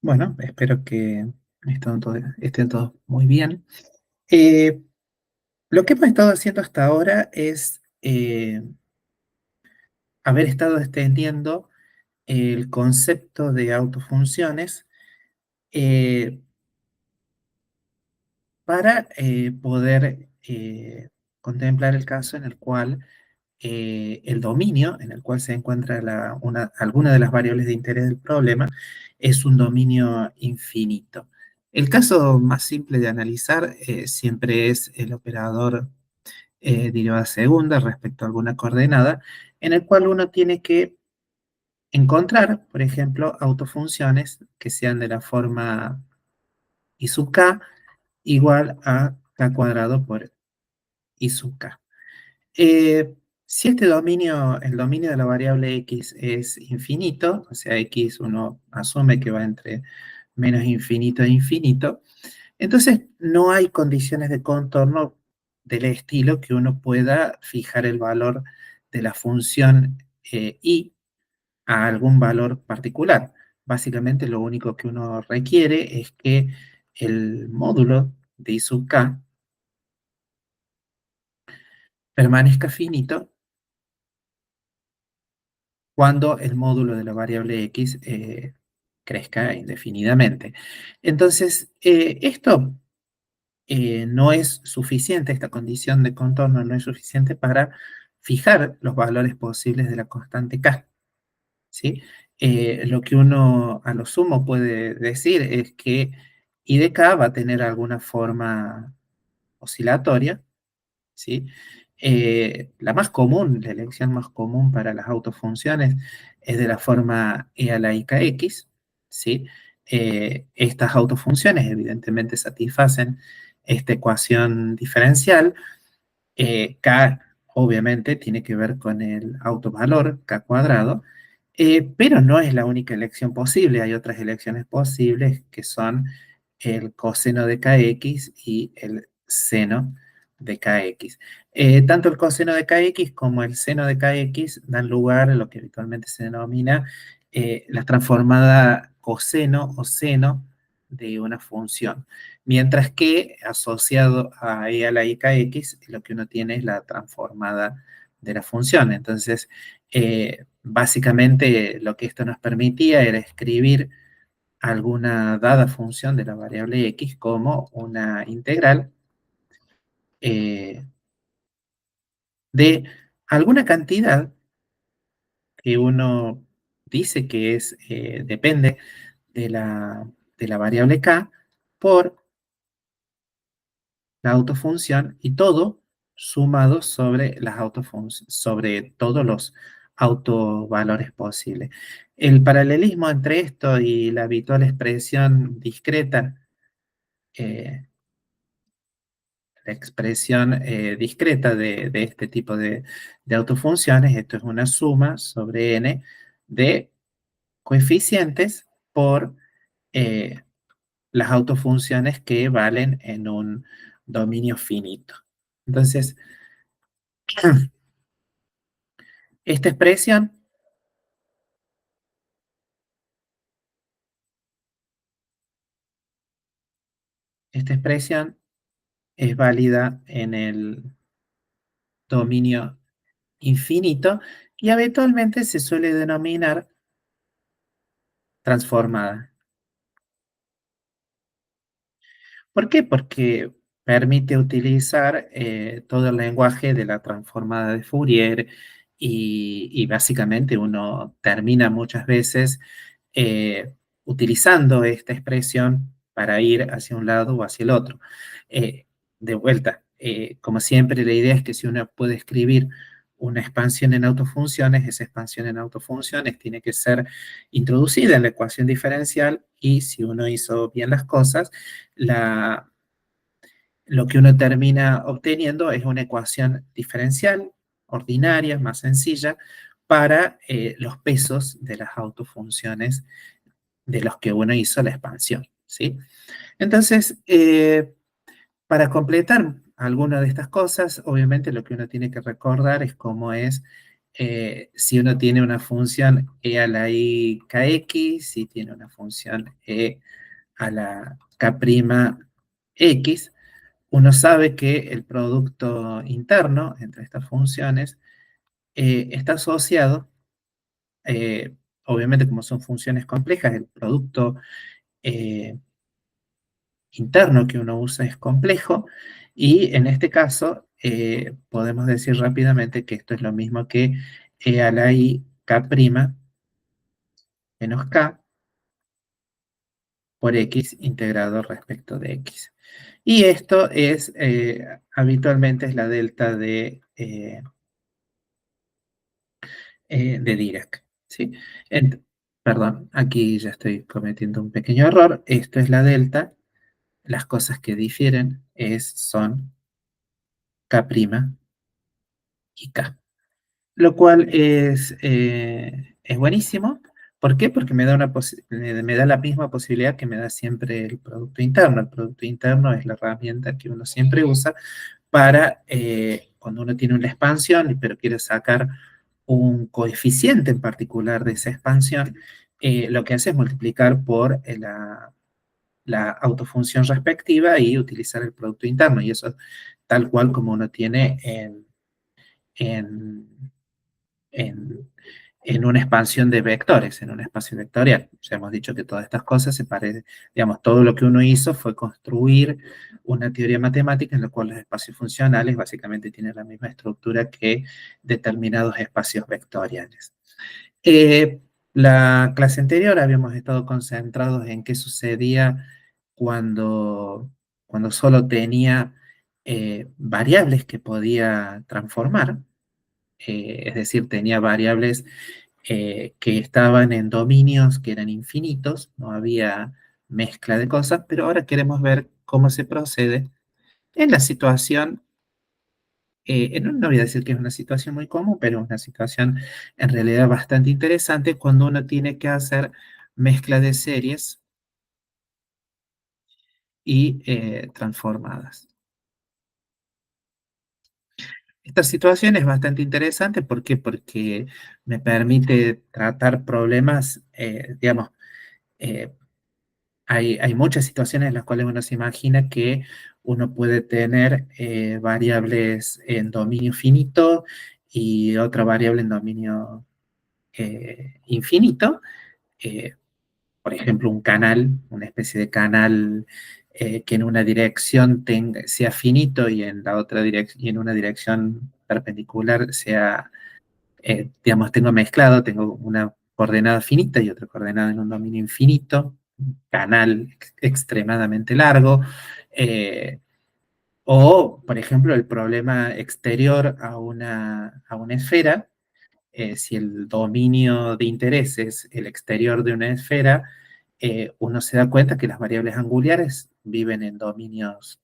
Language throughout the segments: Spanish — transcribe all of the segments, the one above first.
Bueno, espero que estén todos muy bien. Eh, lo que hemos estado haciendo hasta ahora es haber estado extendiendo el concepto de autofunciones eh, para poder contemplar el caso en el cual el dominio en el cual se encuentra alguna de las variables de interés del problema es un dominio infinito. El caso más simple de analizar siempre es el operador derivada segunda respecto a alguna coordenada, en el cual uno tiene que encontrar, por ejemplo, autofunciones que sean de la forma I sub k igual a k cuadrado por I sub k. Si este dominio, el dominio de la variable x es infinito, o sea, x uno asume que va entre menos infinito e infinito, entonces no hay condiciones de contorno del estilo que uno pueda fijar el valor de la función y a algún valor particular. Básicamente lo único que uno requiere es que el módulo de I sub k permanezca finito cuando el módulo de la variable x crezca indefinidamente. Entonces, esto no es suficiente, esta condición de contorno no es suficiente para fijar los valores posibles de la constante k, ¿sí? Lo que uno a lo sumo puede decir es que I de k va a tener alguna forma oscilatoria, ¿sí? La más común, la elección más común para las autofunciones es de la forma e a la ikx, ¿sí? Estas autofunciones evidentemente satisfacen esta ecuación diferencial. K obviamente tiene que ver con el autovalor K cuadrado, pero no es la única elección posible. Hay otras elecciones posibles que son el coseno de kx y el seno de kx. Tanto el coseno de kx como el seno de kx dan lugar a lo que habitualmente se denomina la transformada coseno o seno de una función. Mientras que asociado a e a la ikx, lo que uno tiene es la transformada de la función. Entonces, básicamente lo que esto nos permitía era escribir alguna dada función de la variable x como una integral de alguna cantidad que uno dice que depende de la variable k por la autofunción y todo sumado sobre las sobre todos los autovalores posibles. El paralelismo entre esto y la habitual expresión discreta, eh, la expresión discreta de este tipo de autofunciones, esto es una suma sobre n de coeficientes por eh, las autofunciones que valen en un dominio finito. Entonces, esta expresión, esta expresión es válida en el dominio infinito y habitualmente se suele denominar transformada. ¿Por qué? Porque permite utilizar todo el lenguaje de la transformada de Fourier y básicamente uno termina muchas veces eh, utilizando esta expresión para ir hacia un lado o hacia el otro. De vuelta, como siempre, la idea es que si uno puede escribir una expansión en autofunciones, esa expansión en autofunciones tiene que ser introducida en la ecuación diferencial y si uno hizo bien las cosas, lo que uno termina obteniendo es una ecuación diferencial, ordinaria, más sencilla, para los pesos de las autofunciones de los que uno hizo la expansión, ¿sí? Entonces, para completar alguna de estas cosas, obviamente lo que uno tiene que recordar es cómo es si uno tiene una función e a la i kx, si tiene una función e a la k' x, uno sabe que el producto interno entre estas funciones está asociado, obviamente como son funciones complejas, el producto eh, interno que uno usa es complejo, y en este caso podemos decir rápidamente que esto es lo mismo que e a la i k' menos k por x integrado respecto de x. Y esto es, habitualmente es la delta de Dirac, ¿sí? Perdón, aquí ya estoy cometiendo un pequeño error. Esto es la delta. Las cosas que difieren son k' y k. Lo cual es buenísimo. ¿Por qué? Porque me da la misma posibilidad que me da siempre el producto interno. El producto interno es la herramienta que uno siempre usa para cuando uno tiene una expansión, pero quiere sacar un coeficiente en particular de esa expansión, lo que hace es multiplicar por la autofunción respectiva y utilizar el producto interno. Y eso es tal cual como uno tiene en, en, en una expansión de vectores, en un espacio vectorial. Ya hemos dicho que todas estas cosas se parecen, digamos, todo lo que uno hizo fue construir una teoría matemática en la cual los espacios funcionales básicamente tienen la misma estructura que determinados espacios vectoriales. Eh, la clase anterior habíamos estado concentrados en qué sucedía cuando, cuando solo tenía variables que podía transformar, es decir, tenía variables que estaban en dominios que eran infinitos, no había mezcla de cosas, pero ahora queremos ver cómo se procede en la situación, no voy a decir que es una situación muy común, pero es una situación en realidad bastante interesante cuando uno tiene que hacer mezcla de series y transformadas. Esta situación es bastante interesante, ¿por qué? Porque me permite tratar problemas, digamos, eh, hay muchas situaciones en las cuales uno se imagina que uno puede tener variables en dominio finito y otra variable en dominio infinito. eh, por ejemplo, un canal, una especie de canal que en una dirección sea finito y en la otra dirección, y en una dirección perpendicular sea, digamos, tengo mezclado, tengo una coordenada finita y otra coordenada en un dominio infinito, un canal extremadamente largo, o, por ejemplo, el problema exterior a una esfera, si el dominio de interés es el exterior de una esfera, uno se da cuenta que las variables angulares viven en dominios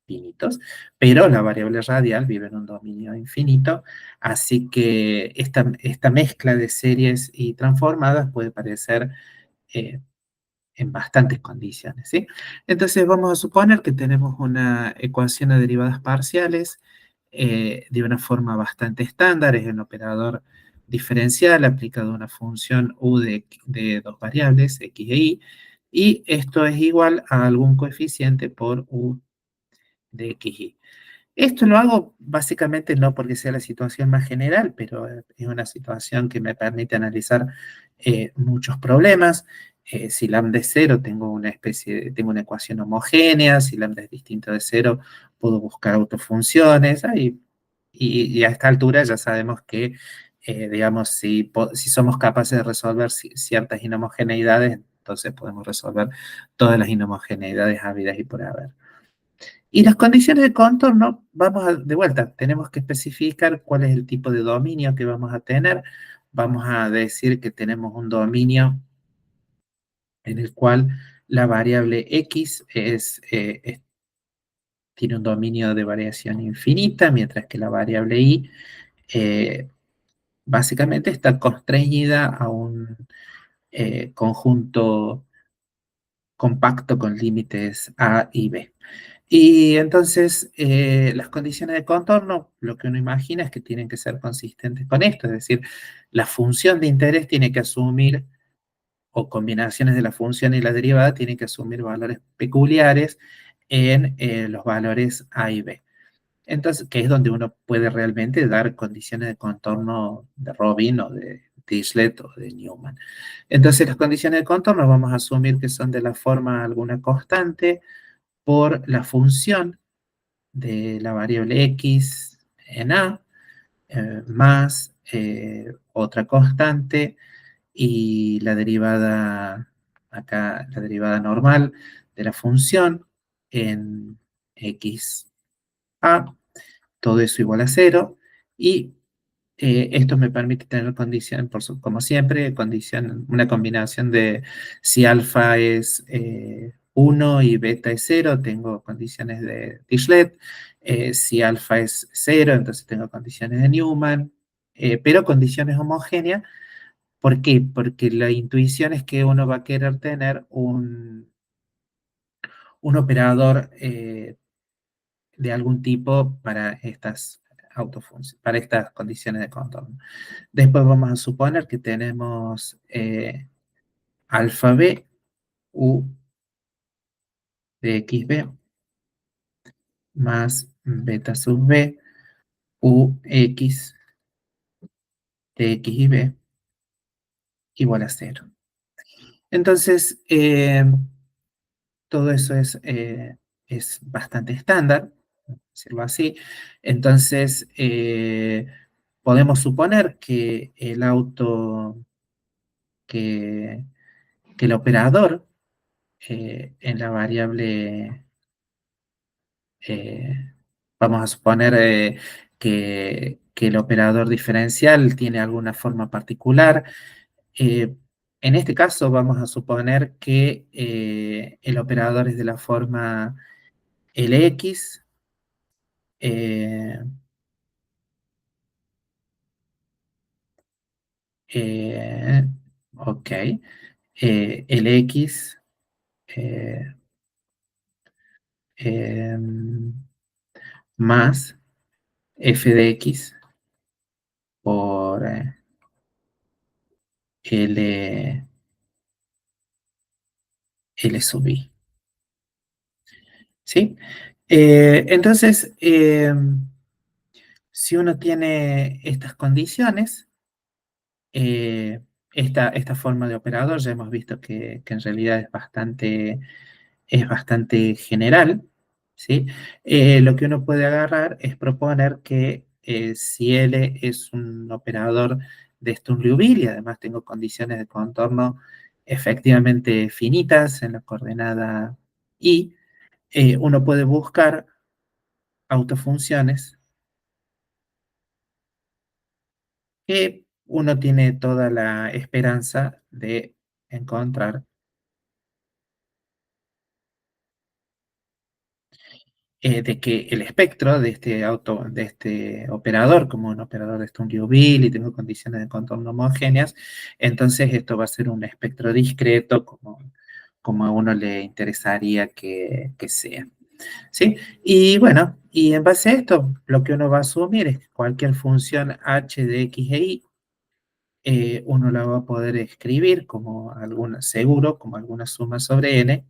finitos, pero la variable radial vive en un dominio infinito, así que esta mezcla de series y transformadas puede parecer eh, en bastantes condiciones, ¿sí? Entonces vamos a suponer que tenemos una ecuación de derivadas parciales de una forma bastante estándar, es el operador diferencial aplicado a una función u de dos variables, x e y, y esto es igual a algún coeficiente por u de x y. Esto lo hago básicamente no porque sea la situación más general, pero es una situación que me permite analizar muchos problemas. Si lambda es cero, tengo una ecuación homogénea. Si lambda es distinto de cero, puedo buscar autofunciones. Y a esta altura ya sabemos que, digamos, si somos capaces de resolver ciertas inhomogeneidades, entonces podemos resolver todas las inhomogeneidades habidas y por haber. Y las condiciones de contorno, de vuelta, tenemos que especificar cuál es el tipo de dominio que vamos a tener. Vamos a decir que tenemos un dominio en el cual la variable x tiene un dominio de variación infinita, mientras que la variable y eh, básicamente está constreñida a un conjunto compacto con límites a y b. Y entonces las condiciones de contorno, lo que uno imagina es que tienen que ser consistentes con esto, es decir, la función de interés tiene que asumir, o combinaciones de la función y la derivada, tienen que asumir valores peculiares en los valores A y B. Entonces, que es donde uno puede realmente dar condiciones de contorno de Robin o de Dirichlet o de Newman. Entonces, las condiciones de contorno vamos a asumir que son de la forma alguna constante por la función de la variable x en A, más otra constante y la derivada, acá la derivada normal de la función en x a, todo eso igual a cero, y esto me permite tener condición, como siempre, condición, una combinación de si alfa es 1 y beta es cero, tengo condiciones de Dirichlet. Si alfa es cero, entonces tengo condiciones de Newman, pero condiciones homogéneas. ¿Por qué? Porque la intuición es que uno va a querer tener un operador de algún tipo para estas para estas condiciones de contorno. Después vamos a suponer que tenemos alfa b u de xb más beta sub b u x de x y b igual a cero. Entonces, todo eso es bastante estándar, decirlo así. Entonces, podemos suponer que el auto, que, que el operador en la variable, eh, vamos a suponer que el operador diferencial tiene alguna forma particular. Eh, en este caso vamos a suponer que el operador es de la forma Lx, eh, eh, ok, Lx eh, em, más f de x por L, L sub i. ¿Sí? Entonces, si uno tiene estas condiciones, eh, esta forma de operador ya hemos visto que en realidad es bastante general, ¿sí? Lo que uno puede agarrar es proponer que si L es un operador de Sturm-Liouville, y además tengo condiciones de contorno efectivamente finitas en la coordenada I, uno puede buscar autofunciones que uno tiene toda la esperanza de encontrar, de que el espectro de este operador, como un operador de Sturm-Liouville y tengo condiciones de contorno homogéneas, entonces esto va a ser un espectro discreto como a uno le interesaría que sea. ¿Sí? Y bueno, y en base a esto, lo que uno va a asumir es que cualquier función h de x e y, uno la va a poder escribir como alguna, seguro, como alguna suma sobre n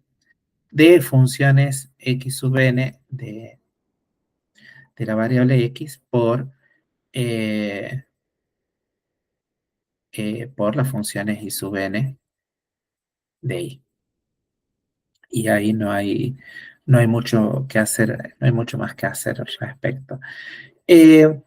de funciones x sub n de la variable x por las funciones y sub n de y. Y ahí no hay mucho que hacer, no hay mucho más que hacer al respecto. Eh,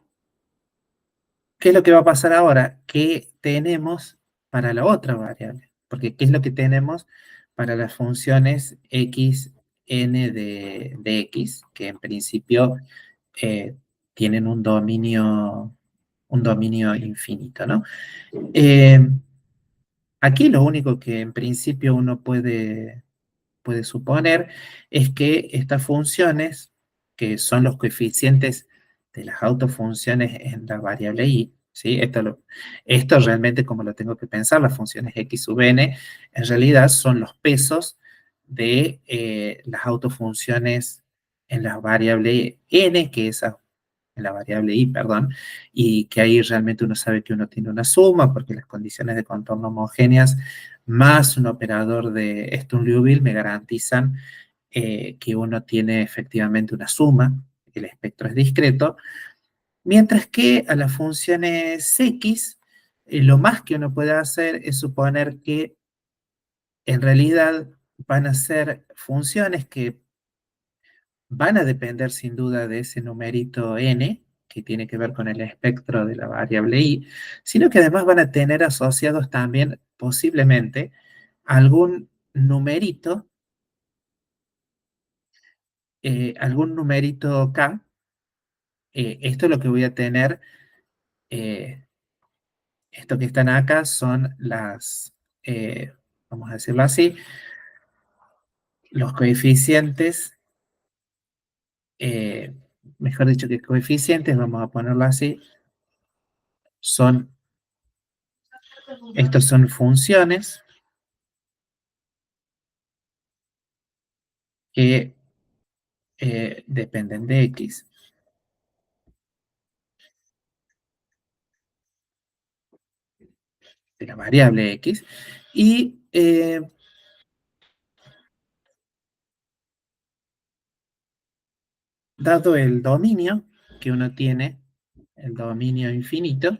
¿Qué es lo que va a pasar ahora? ¿Qué tenemos para la otra variable? Porque ¿qué es lo que tenemos para las funciones x, n de x? Que en principio eh, tienen un dominio infinito, ¿no? Eh, Aquí lo único que en principio uno puede suponer es que estas funciones, que son los coeficientes de las autofunciones en la variable y, ¿sí? Esto realmente como lo tengo que pensar, las funciones x sub n, en realidad son los pesos de las autofunciones en la variable n, que es en la variable i, perdón, y que ahí realmente uno sabe que uno tiene una suma, porque las condiciones de contorno homogéneas más un operador de Sturm-Liouville me garantizan que uno tiene efectivamente una suma, el espectro es discreto, mientras que a las funciones x, lo más que uno puede hacer es suponer que en realidad van a ser funciones que van a depender sin duda de ese numerito n, que tiene que ver con el espectro de la variable i, sino que además van a tener asociados también posiblemente algún numerito k. Esto es lo que voy a tener, eh, esto que están acá son vamos a decirlo así, los coeficientes, eh, mejor dicho que coeficientes, vamos a ponerlo así, estos son funciones que dependen de x, de la variable x, y dado el dominio que uno tiene, el dominio infinito,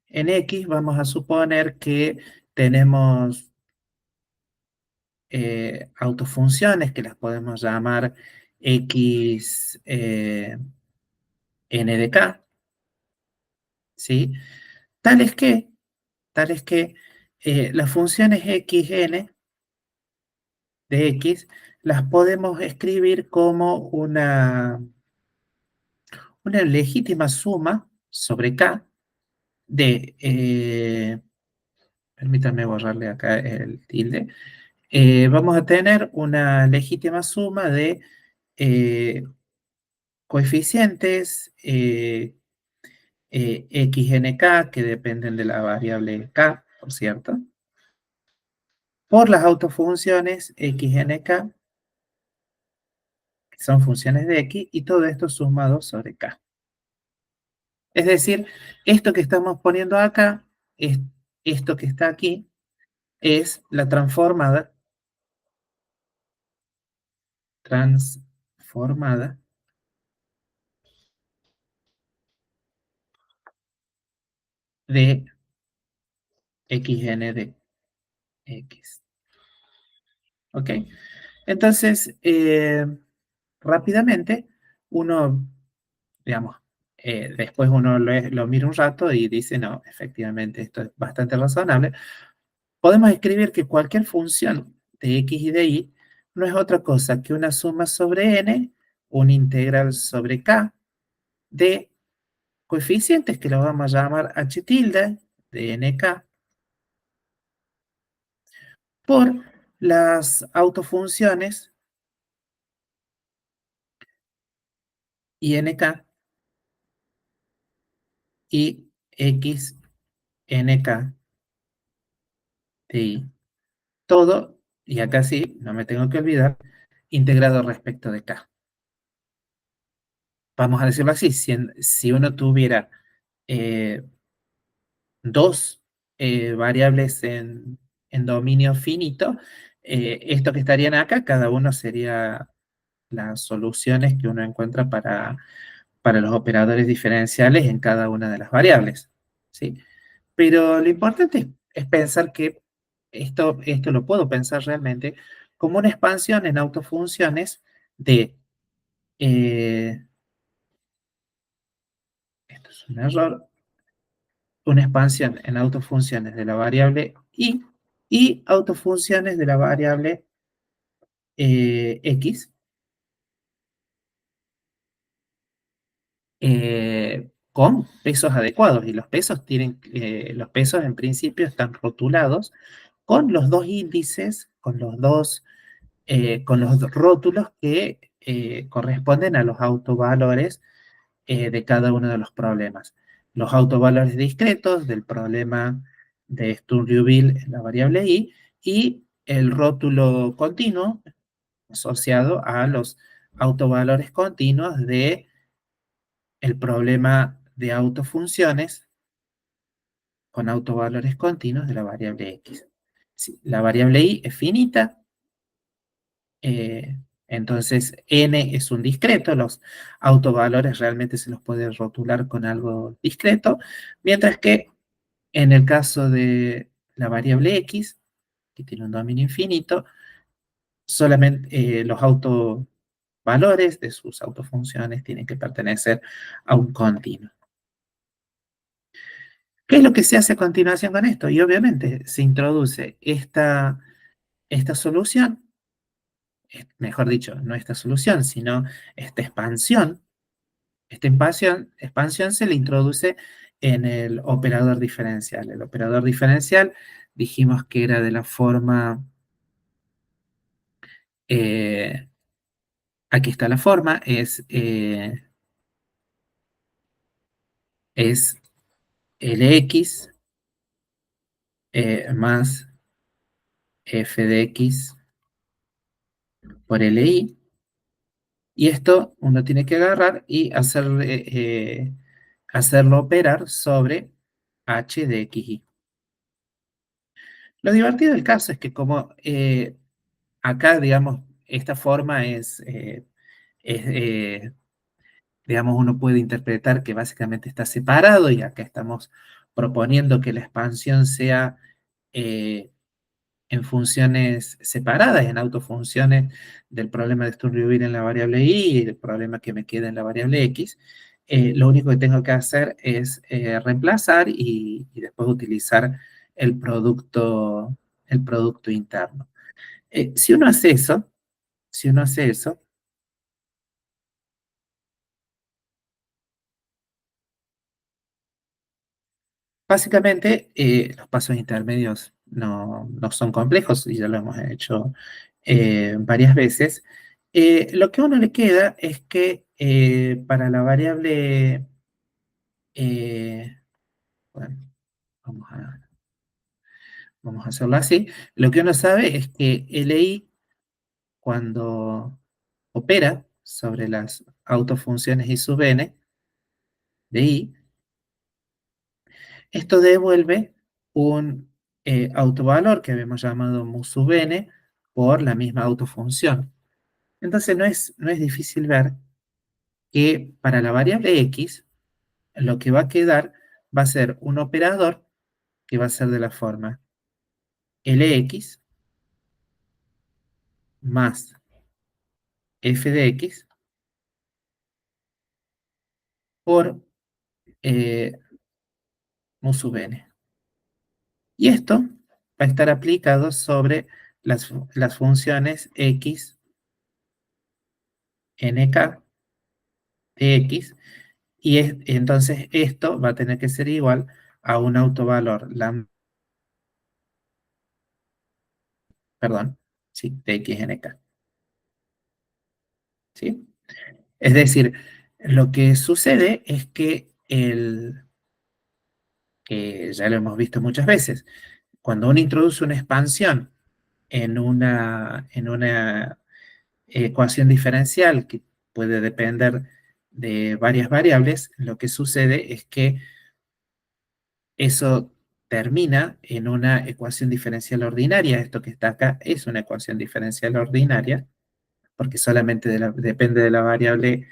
en x vamos a suponer que tenemos autofunciones que las podemos llamar x n de k, ¿sí? Tales que, tales que las funciones xn de x las podemos escribir como una legítima suma sobre k de, permítanme borrarle acá el tilde, vamos a tener una legítima suma de eh, coeficientes xnk, que dependen de la variable k, por cierto, por las autofunciones xnk, que son funciones de x, y todo esto sumado sobre k. Es decir, esto que estamos poniendo acá, esto que está aquí, es la transformada de xn de x. ¿Ok? Entonces, rápidamente, uno, digamos, después uno lo mira un rato y dice, no, efectivamente, esto es bastante razonable. Podemos escribir que cualquier función de x y de y no es otra cosa que una suma sobre n, un integral sobre k, de coeficientes que los vamos a llamar h tilde de nk, por las autofunciones ink y x nk de y. Todo, y acá sí, no me tengo que olvidar, integrado respecto de k. Vamos a decirlo así, si uno tuviera eh, dos variables en dominio finito, esto que estarían acá, cada uno sería las soluciones que uno encuentra para los operadores diferenciales en cada una de las variables, ¿sí? Pero lo importante es pensar que esto lo puedo pensar realmente como una expansión en autofunciones de, eh, esto es un error, una expansión en autofunciones de la variable y autofunciones de la variable x, con pesos adecuados. Y los pesos en principio están rotulados con los dos índices, con los rótulos que corresponden a los autovalores de cada uno de los problemas. Los autovalores discretos del problema de Sturm-Liouville en la variable I y el rótulo continuo asociado a los autovalores continuos de el problema de autofunciones con autovalores continuos de la variable X. Si la variable Y es finita, eh, entonces n es un discreto, los autovalores realmente se los puede rotular con algo discreto, mientras que en el caso de la variable X, que tiene un dominio infinito, solamente los autovalores de sus autofunciones tienen que pertenecer a un continuo. ¿Qué es lo que se hace a continuación con esto? Y obviamente se introduce esta solución, mejor dicho, no esta solución, sino esta expansión. Esta expansión se le introduce en el operador diferencial. El operador diferencial dijimos que era de la forma, eh, aquí está la forma, es Lx más f de x por Li. Y esto uno tiene que agarrar y hacerlo operar sobre h de xy. Lo divertido del caso es que como acá, digamos, esta forma digamos, uno puede interpretar que básicamente está separado y acá estamos proponiendo que la expansión sea eh, en funciones separadas, en autofunciones del problema de Sturm-Liouville en la variable y el problema que me queda en la variable x. Lo único que tengo que hacer es reemplazar y después utilizar el producto interno. Si uno hace eso, si uno hace eso, básicamente los pasos intermedios no son complejos y ya lo hemos hecho varias veces. Lo que a uno le queda es que para la variable, bueno, vamos vamos a hacerlo así, lo que uno sabe es que LI cuando opera sobre las autofunciones I sub n de I, esto devuelve un autovalor que habíamos llamado mu sub n por la misma autofunción. Entonces no es difícil ver que para la variable x, lo que va a quedar va a ser un operador que va a ser de la forma Lx más f de x por eh, mu sub n. Y esto va a estar aplicado sobre las funciones x, nk de x, y entonces esto va a tener que ser igual a un autovalor, perdón, sí, de x nk. ¿Sí? Es decir, lo que sucede es que ya lo hemos visto muchas veces, cuando uno introduce una expansión en una ecuación diferencial que puede depender de varias variables, lo que sucede es que eso termina en una ecuación diferencial ordinaria. Esto que está acá es una ecuación diferencial ordinaria, porque solamente depende de la variable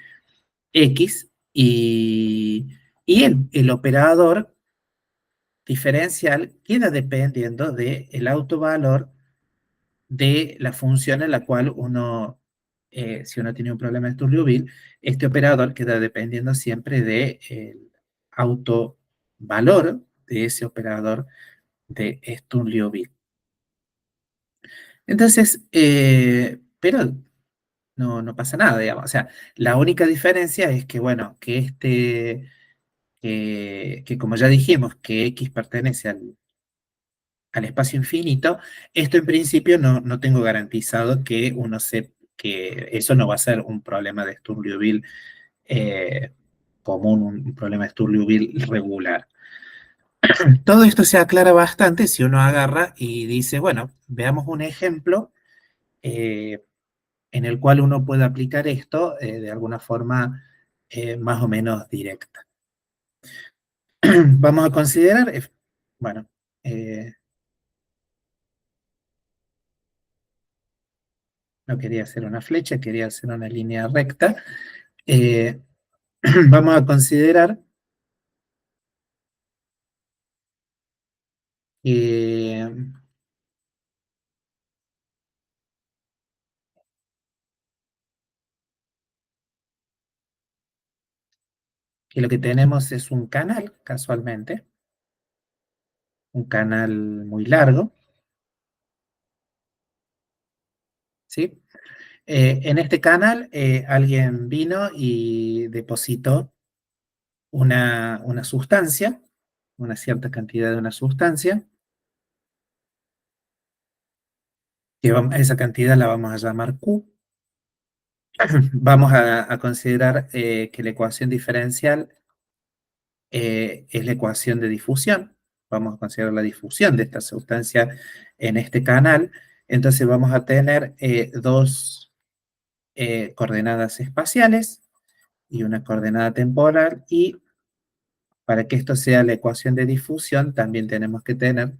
x y el operador diferencial queda dependiendo del autovalor de la función en la cual uno, si uno tiene un problema de Sturm-Liouville, este operador queda dependiendo siempre del autovalor de ese operador de Sturm-Liouville. Entonces, pero no pasa nada, digamos. O sea, la única diferencia es que, bueno, que como ya dijimos, que X pertenece al espacio infinito, esto en principio no tengo garantizado que eso no va a ser un problema de Sturm-Liouville común, un problema de Sturm-Liouville regular. Todo esto se aclara bastante si uno agarra y dice, bueno, veamos un ejemplo eh, en el cual uno puede aplicar esto de alguna forma más o menos directa. Vamos a considerar, bueno, eh, no quería hacer una flecha, quería hacer una línea recta. Eh, Vamos a considerar que, que lo que tenemos es un canal, casualmente, un canal muy largo, ¿sí? En este canal alguien vino y depositó una sustancia, una cierta cantidad de una sustancia, esa cantidad la vamos a llamar Q. Vamos a considerar que la ecuación diferencial es la ecuación de difusión. Vamos a considerar la difusión de esta sustancia en este canal. Entonces vamos a tener dos coordenadas espaciales y una coordenada temporal. Y para que esto sea la ecuación de difusión, también tenemos que tener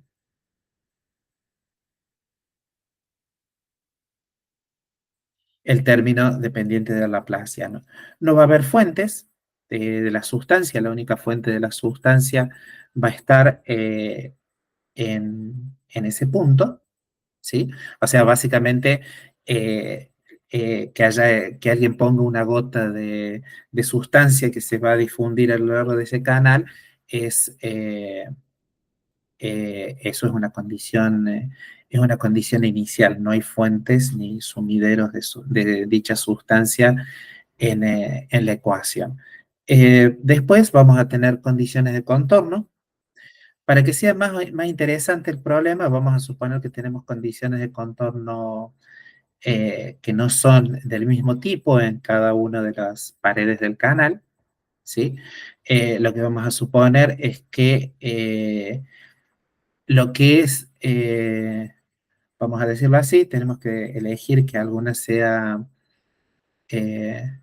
el término dependiente del laplaciano. No va a haber fuentes de la sustancia, la única fuente de la sustancia va a estar en ese punto, ¿sí? O sea, básicamente eh, que alguien ponga una gota de sustancia que se va a difundir a lo largo de ese canal, es, eso es una condición inicial. No hay fuentes ni sumideros de dicha sustancia en la ecuación. Después vamos a tener condiciones de contorno. Para que sea más interesante el problema, vamos a suponer que tenemos condiciones de contorno que no son del mismo tipo en cada una de las paredes del canal, ¿sí? Lo que vamos a suponer es que lo que es, vamos a decirlo así, tenemos que elegir que alguna sea, eh,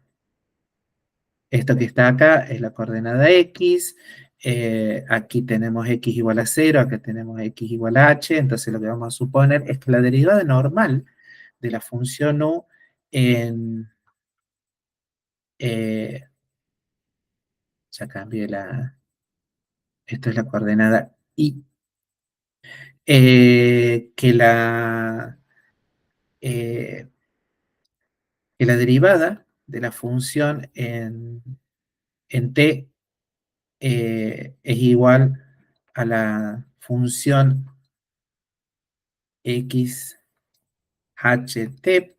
esto que está acá es la coordenada X, aquí tenemos X igual a 0, acá tenemos X igual a H, entonces lo que vamos a suponer es que la derivada normal de la función U en, eh, ya cambié esto es la coordenada Y, eh, que la, eh, que la derivada de la función en T es igual a la función x ht, en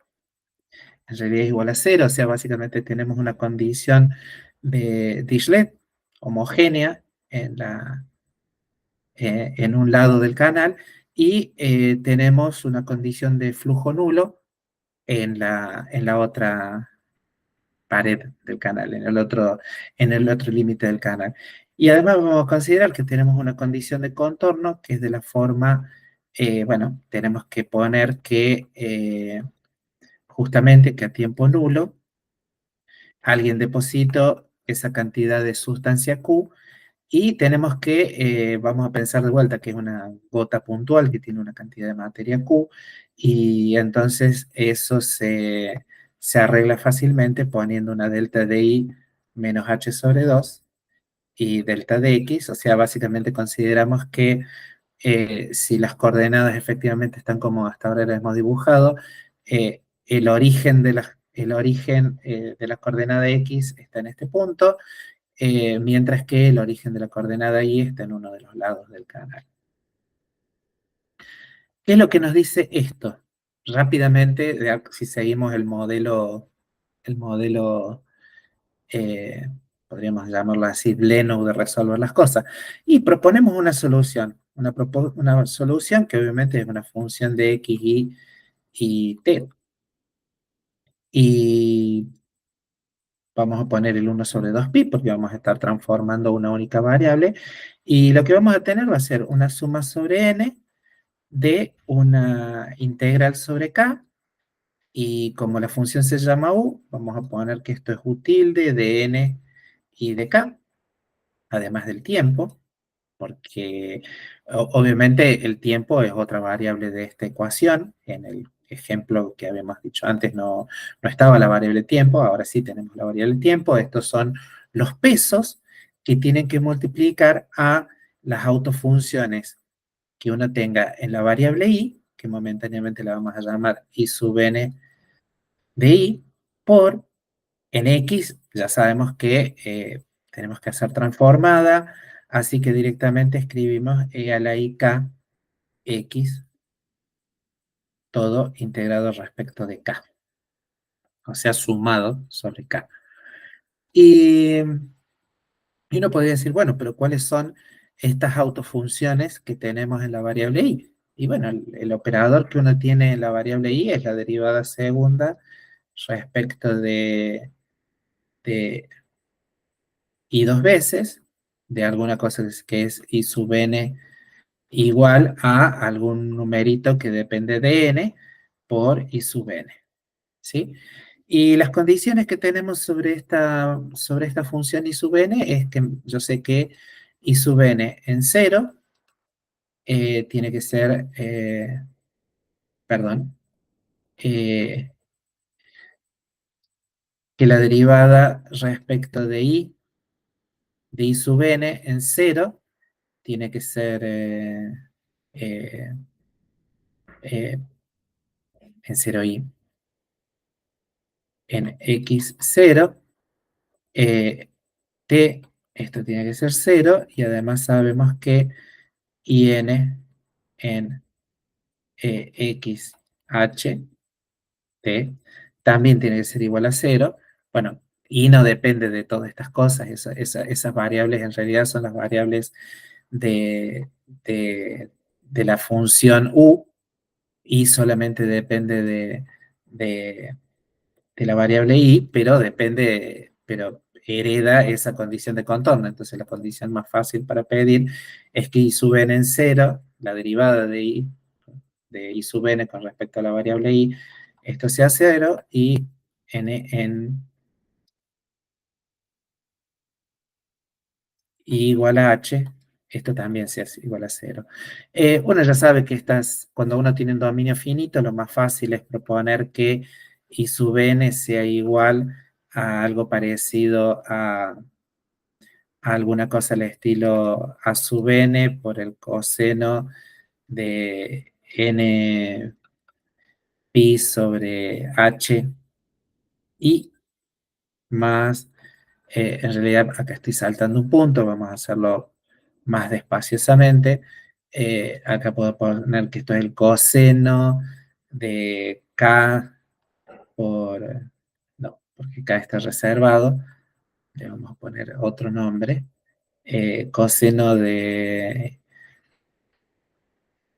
realidad es igual a cero, o sea, básicamente tenemos una condición de Dirichlet homogénea en un lado del canal y tenemos una condición de flujo nulo en la otra pared del canal, en el otro límite del canal. Y además vamos a considerar que tenemos una condición de contorno que es de la forma, bueno, tenemos que poner que justamente que a tiempo nulo alguien depositó esa cantidad de sustancia Q y tenemos que, vamos a pensar de vuelta que es una gota puntual que tiene una cantidad de materia Q y entonces eso se arregla fácilmente poniendo una delta de I menos H sobre 2 y delta de X, o sea, básicamente consideramos que si las coordenadas efectivamente están como hasta ahora las hemos dibujado, el origen de la coordenada X está en este punto, mientras que el origen de la coordenada Y está en uno de los lados del canal. ¿Qué es lo que nos dice esto? Rápidamente, si seguimos el modelo eh, podríamos llamarlo así, Blenow de resolver las cosas, y proponemos una solución, una solución que obviamente es una función de X, y T. Y vamos a poner el 1/2pi porque vamos a estar transformando una única variable, y lo que vamos a tener va a ser una suma sobre n de una integral sobre k, y como la función se llama u, vamos a poner que esto es u tilde de n y de k, además del tiempo, porque obviamente el tiempo es otra variable de esta ecuación. En el ejemplo que habíamos dicho antes no estaba la variable tiempo, ahora sí tenemos la variable tiempo. Estos son los pesos que tienen que multiplicar a las autofunciones que uno tenga en la variable i, que momentáneamente la vamos a llamar i sub n de i, por en X ya sabemos que tenemos que hacer transformada, así que directamente escribimos e a la i k x, todo integrado respecto de k, o sea, sumado sobre k. Y, y uno podría decir, bueno, pero ¿cuáles son estas autofunciones que tenemos en la variable i? Y bueno, el operador que uno tiene en la variable i es la derivada segunda respecto de y dos veces de alguna cosa que es i sub n igual a algún numerito que depende de n por i sub n, ¿sí? Y las condiciones que tenemos sobre esta función i sub n es que yo sé que i sub n en cero tiene que ser, perdón, eh, que la derivada respecto de i sub n en cero tiene que ser eh, eh, en 0i en x0, t, esto tiene que ser 0, y además sabemos que in en x h t también tiene que ser igual a 0. Bueno, y no depende de todas estas cosas, esas variables en realidad son las variables de, de la función u, y solamente depende de la variable i, pero depende, pero hereda esa condición de contorno. Entonces la condición más fácil para pedir es que i sub n en cero, la derivada de i sub n con respecto a la variable i, esto sea cero, y n en i igual a h, esto también sea igual a cero. Uno ya sabe que cuando uno tiene un dominio finito, lo más fácil es proponer que i sub n sea igual a algo parecido a alguna cosa al estilo a sub n por el coseno de n pi sobre h, y más, en realidad acá estoy saltando un punto, vamos a hacerlo más despaciosamente. Acá puedo poner que esto es el coseno de k por, no, porque k está reservado, le vamos a poner otro nombre, coseno de,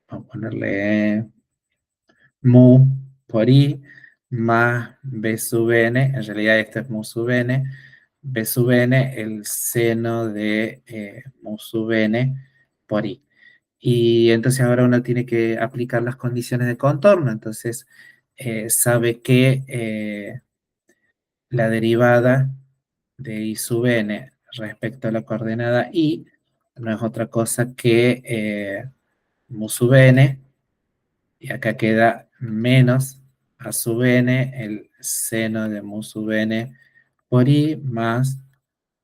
vamos a ponerle mu por i más b sub n, en realidad esto es mu sub n, b sub n, el seno de mu sub n por i. Y entonces ahora uno tiene que aplicar las condiciones de contorno, entonces sabe que la derivada de i sub n respecto a la coordenada i no es otra cosa que mu sub n, y acá queda menos a sub n, el seno de mu sub n por i, más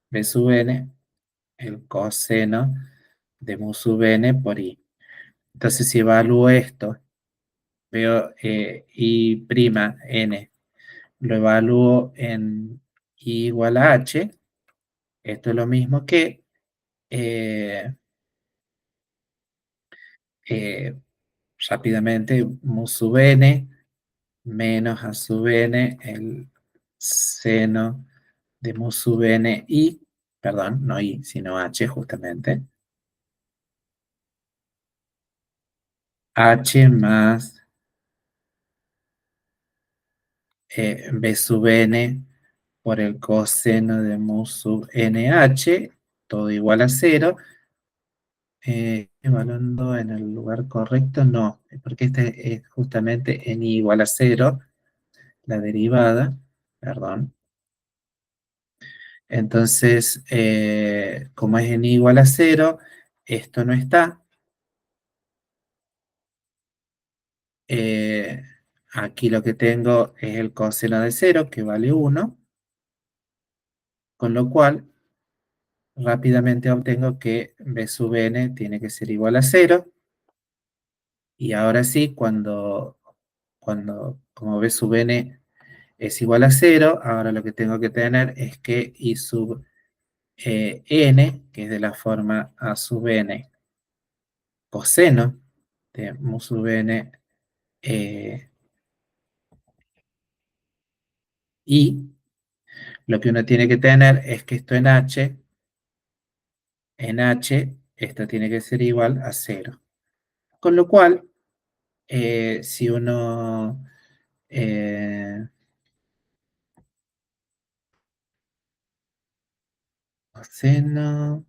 b sub n, el coseno de mu sub n por i. Entonces, si evalúo esto, veo i' n, lo evalúo en i igual a h, esto es lo mismo que eh, eh, rápidamente mu sub n menos a sub n, el seno de mu sub n i, perdón, no i, sino h justamente, h más b sub n por el coseno de mu sub nh, todo igual a cero. Evaluando en el lugar correcto, no, porque este es justamente n igual a cero, la derivada, perdón. Entonces, como es n igual a cero, esto no está. Eh, Aquí lo que tengo es el coseno de cero, que vale 1, con lo cual rápidamente obtengo que b sub n tiene que ser igual a cero. Y ahora sí, como b sub n es igual a cero, ahora lo que tengo que tener es que I sub n, que es de la forma a sub n coseno de mu sub n i, lo que uno tiene que tener es que esto en h, esto tiene que ser igual a cero. Con lo cual, si uno coseno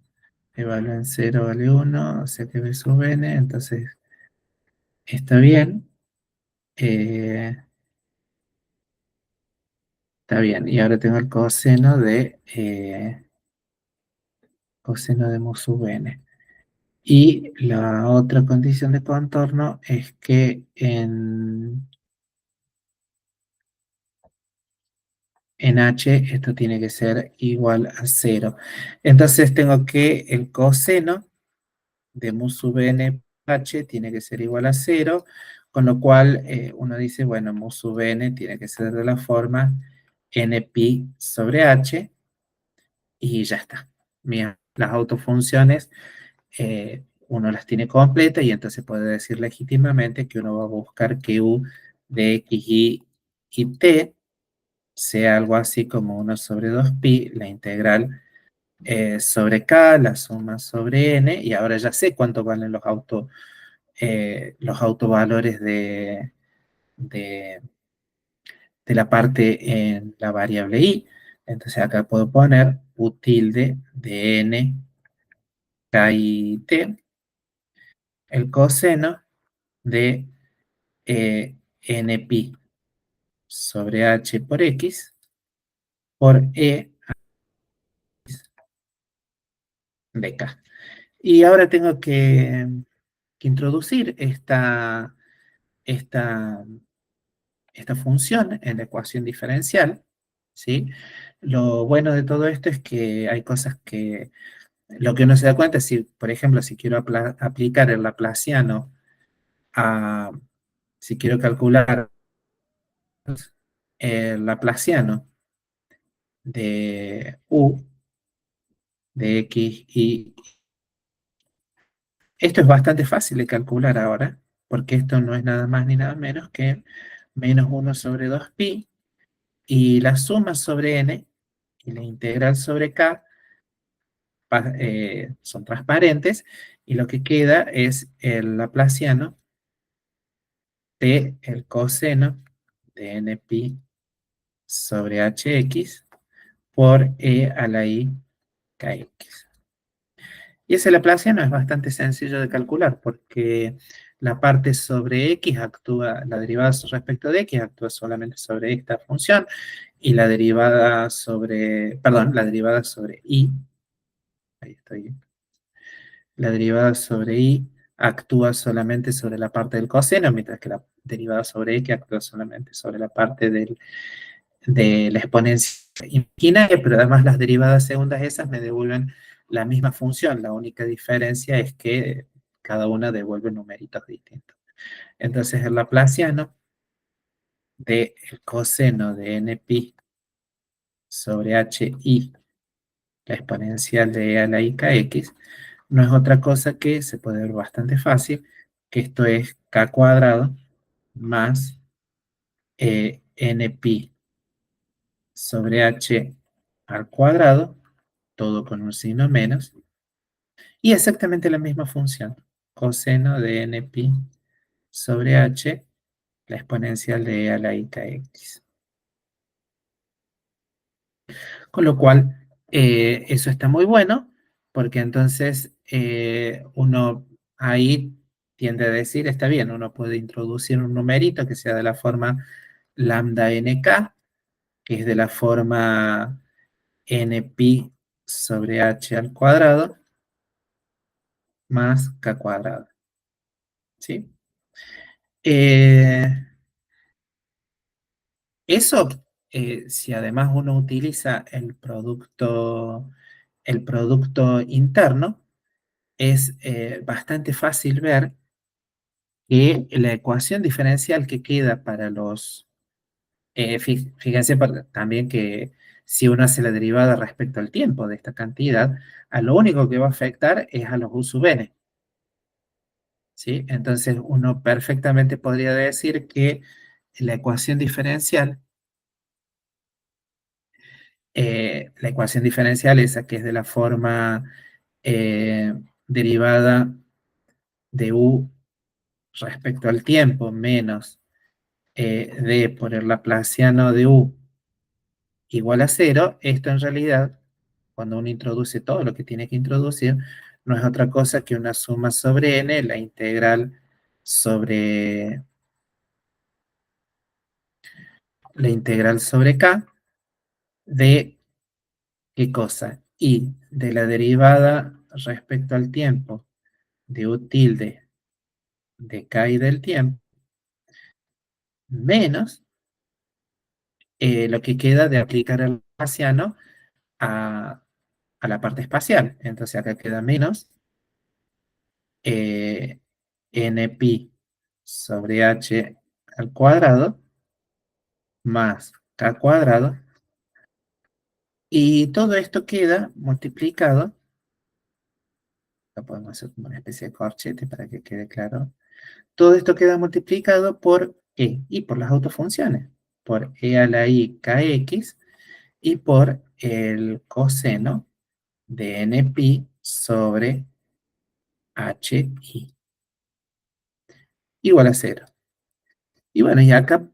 evalúa en cero vale 1, o sea que b sub n, entonces está bien. eh, Está bien, y ahora tengo el coseno de mu sub n. Y la otra condición de contorno es que en h esto tiene que ser igual a cero. Entonces tengo que el coseno de mu sub n h tiene que ser igual a cero, con lo cual uno dice, bueno, mu sub n tiene que ser de la forma n pi sobre h, y ya está. Mira, las autofunciones uno las tiene completas y entonces puede decir legítimamente que uno va a buscar que u de x, y t sea algo así como 1 sobre 2pi, la integral sobre k, la suma sobre n, y ahora ya sé cuánto valen los autovalores de, de la parte en la variable i. Entonces acá puedo poner u tilde de n, k y t, el coseno de n pi sobre h por x por e de k. Y ahora tengo que introducir esta, esta función en la ecuación diferencial, ¿sí? Lo bueno de todo esto es que hay cosas que, lo que uno se da cuenta es si, por ejemplo, si quiero aplicar el laplaciano a, si quiero calcular el laplaciano de u de x, y esto es bastante fácil de calcular ahora, porque esto no es nada más ni nada menos que menos 1 sobre 2pi, y la suma sobre n y la integral sobre k son transparentes, y lo que queda es el laplaciano de el coseno de n pi sobre hx por e a la i kx. Y ese laplaciano es bastante sencillo de calcular porque la parte sobre x actúa, la derivada respecto de x actúa solamente sobre esta función, y la derivada sobre, perdón, la derivada sobre i, ahí estoy, la derivada sobre i actúa solamente sobre la parte del coseno, mientras que la derivada sobre x actúa solamente sobre la parte de la exponencia imaginaria, pero además las derivadas segundas esas me devuelven la misma función. La única diferencia es que cada una devuelve numeritos distintos. Entonces el laplaciano del coseno de npi sobre hi, la exponencial de e a la i kx, no es otra cosa que, se puede ver bastante fácil, que esto es k cuadrado más npi sobre h al cuadrado, todo con un signo menos, y exactamente la misma función, coseno de npi sobre h, la exponencial de e a la i kx. Con lo cual, eso está muy bueno, porque entonces uno ahí tiende a decir, está bien, uno puede introducir un numerito que sea de la forma lambda nk, que es de la forma npi sobre h al cuadrado más k cuadrado, ¿sí? Eh, Eso, si además uno utiliza el producto interno, es bastante fácil ver que la ecuación diferencial que queda para los, fíjense también que si uno hace la derivada respecto al tiempo de esta cantidad, a lo único que va a afectar es a los u sub n, ¿sí? Entonces uno perfectamente podría decir que la ecuación diferencial esa que es de la forma eh, derivada de u respecto al tiempo menos d por el laplaciano de u igual a cero, esto en realidad, cuando uno introduce todo lo que tiene que introducir, no es otra cosa que una suma sobre n, la integral sobre, k, de qué cosa, y de la derivada respecto al tiempo de u tilde de k y del tiempo, menos lo que queda de aplicar el laplaciano a, a la parte espacial. Entonces acá queda menos eh, npi sobre h al cuadrado más k cuadrado. Y todo esto queda multiplicado, lo podemos hacer como una especie de corchete para que quede claro. Todo esto queda multiplicado por e, y por las autofunciones, por e a la i kx y por el coseno de npi sobre hi igual a cero. Y bueno, y acá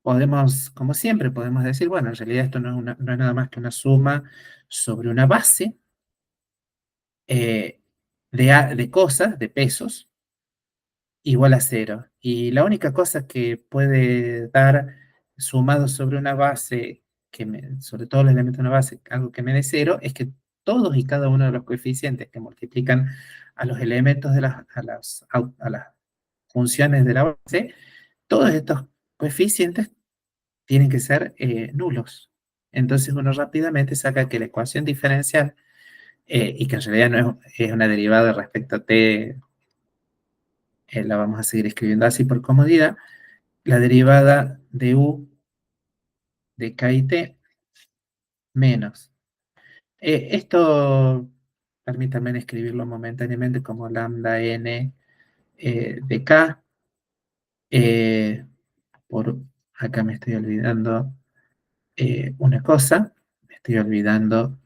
podemos, como siempre, podemos decir, bueno, en realidad esto no es nada más que una suma sobre una base eh, de cosas, de pesos, igual a cero. Y la única cosa que puede dar sumado sobre una base, sobre todos los elementos de una base, algo que me dé cero, es que todos y cada uno de los coeficientes que multiplican a los elementos a las funciones de la base, todos estos coeficientes tienen que ser nulos. Entonces uno rápidamente saca que la ecuación diferencial, y que en realidad no es una derivada respecto a t, la vamos a seguir escribiendo así por comodidad, la derivada de u de k y t menos. Esto, permítanme escribirlo momentáneamente como lambda n de k, eh, por acá me estoy olvidando una cosa, me estoy olvidando,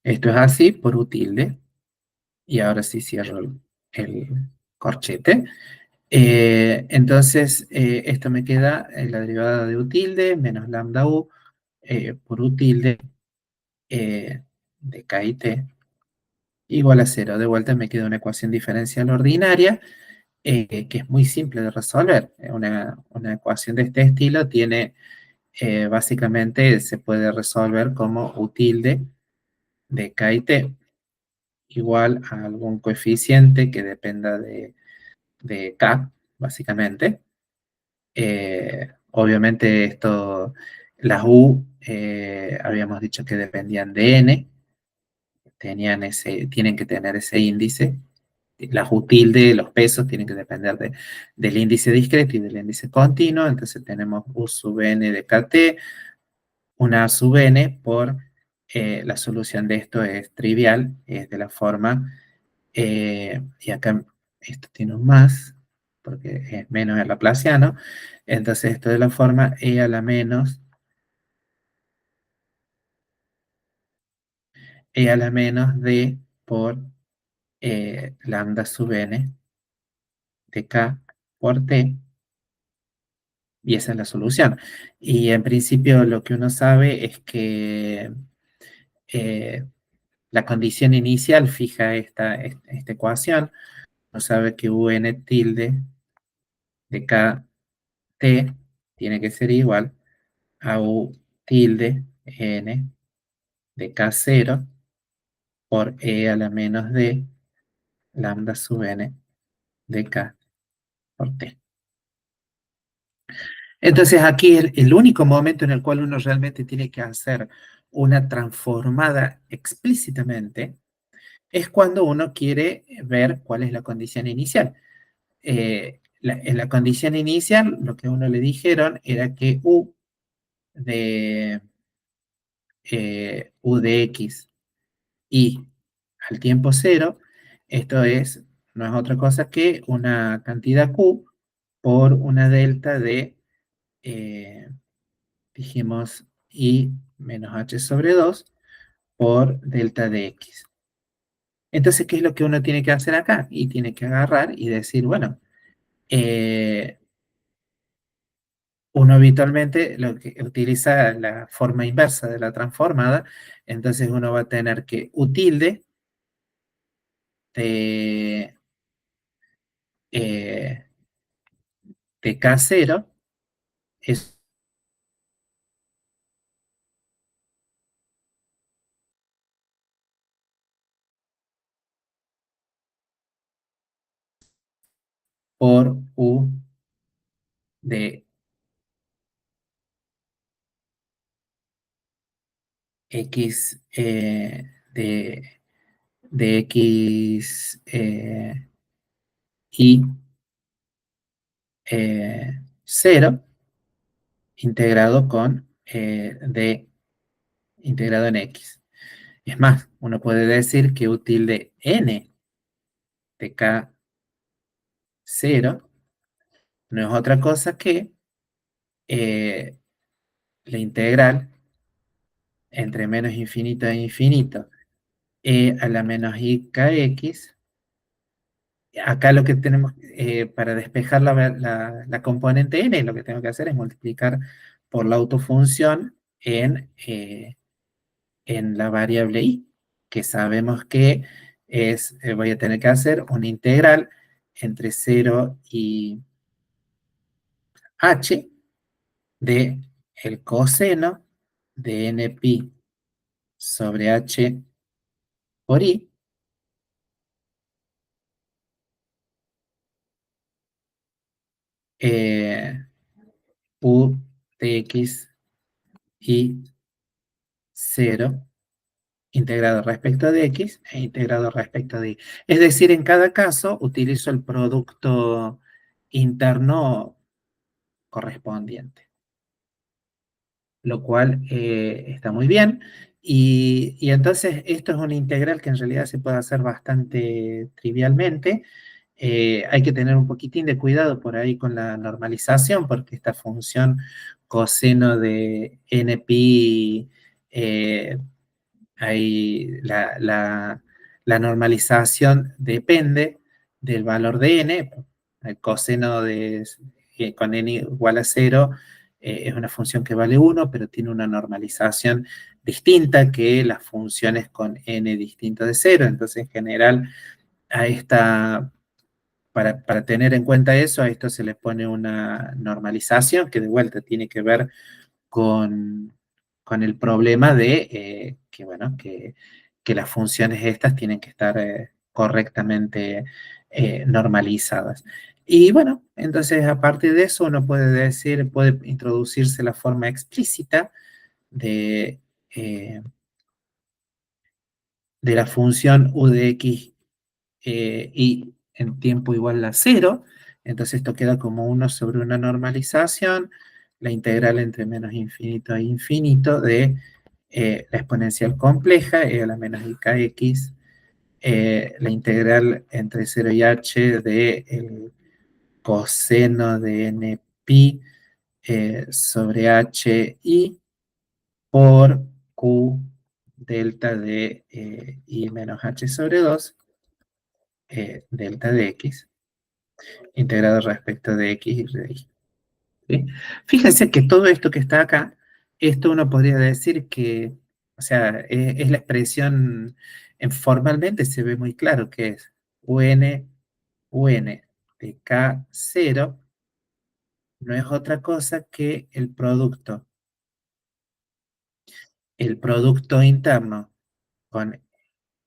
esto es así por u tilde, y ahora sí cierro el corchete. Entonces, esto me queda la derivada de u tilde menos lambda u por u tilde de k y t igual a cero. De vuelta me queda una ecuación diferencial ordinaria que es muy simple de resolver. Una ecuación de este estilo tiene, básicamente, se puede resolver como u tilde de k y t igual a algún coeficiente que dependa de k, básicamente. Obviamente las U habíamos dicho que dependían de n, tienen que tener ese índice. Las U tilde, los pesos, tienen que depender del índice discreto y del índice continuo. Entonces tenemos U sub n de kt, una A sub n por la solución de esto es trivial, es de la forma, y acá esto tiene un más, porque es menos el laplaciano, entonces esto de la forma e a la menos, d por lambda sub n de k por t Y esa es la solución. Y en principio lo que uno sabe es que eh, la condición inicial fija esta ecuación. Uno sabe que un tilde de kt tiene que ser igual a u tilde n de k0 por e a la menos d lambda sub n de k por t. Entonces aquí el único momento en el cual uno realmente tiene que hacer una transformada explícitamente es cuando uno quiere ver cuál es la condición inicial. En la condición inicial, lo que a uno le dijeron era que de, u de x y al tiempo cero, esto no es otra cosa que una cantidad q por una delta de, dijimos, i menos h sobre 2 por delta de x. Entonces, ¿qué es lo que uno tiene que hacer acá? Y tiene que agarrar y decir, bueno, eh, uno habitualmente lo que utiliza la forma inversa de la transformada, entonces uno va a tener que u tilde de, eh, de K0 es por u de x, de x y 0 integrado con d integrado en x. Es más, uno puede decir que u tilde n de K0 no es otra cosa que eh, la integral entre menos infinito e infinito a la menos i kx. Acá lo que tenemos, para despejar la componente n, lo que tengo que hacer es multiplicar por la autofunción en la variable i, que sabemos que voy a tener que hacer una integral entre 0 y h de el coseno de npi sobre h por i, eh, u de x y 0 integrado respecto de x e integrado respecto de y. Es decir, en cada caso utilizo el producto interno correspondiente, lo cual está muy bien. Y entonces esto es una integral que en realidad se puede hacer bastante trivialmente. Hay que tener un poquitín de cuidado por ahí con la normalización, porque esta función coseno de npi, ahí la normalización depende del valor de n. El coseno con n igual a 0 es una función que vale 1, pero tiene una normalización distinta que las funciones con n distinto de 0. Entonces, en general, a esta, para tener en cuenta eso, a esto se le pone una normalización que de vuelta tiene que ver con, con el problema de bueno, que las funciones estas tienen que estar correctamente normalizadas. Y bueno, entonces a partir de eso uno puede decir, puede introducirse la forma explícita de, eh, de la función u de x y en tiempo igual a 0. Entonces esto queda como 1 sobre una normalización, la integral entre menos infinito e infinito de la exponencial compleja, e a la menos i kx, la integral entre 0 y h de el coseno de n pi sobre h i por q delta de i menos h sobre 2 delta de x integrado respecto de x y de y. ¿sí? Fíjense que todo esto que está acá, esto uno podría decir que, o sea, es la expresión, formalmente se ve muy claro que es UN de K0 no es otra cosa que el producto interno con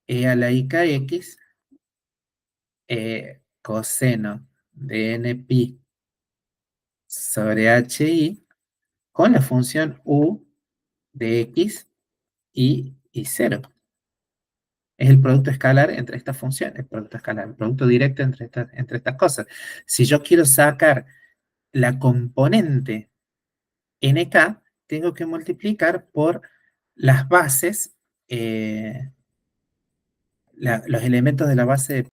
E a la i k x, coseno de NPi sobre HI con la función U de X y 0. Es el producto escalar entre estas funciones, el producto escalar, el producto directo entre estas cosas. Si yo quiero sacar la componente NK, tengo que multiplicar por las bases, los elementos de la base de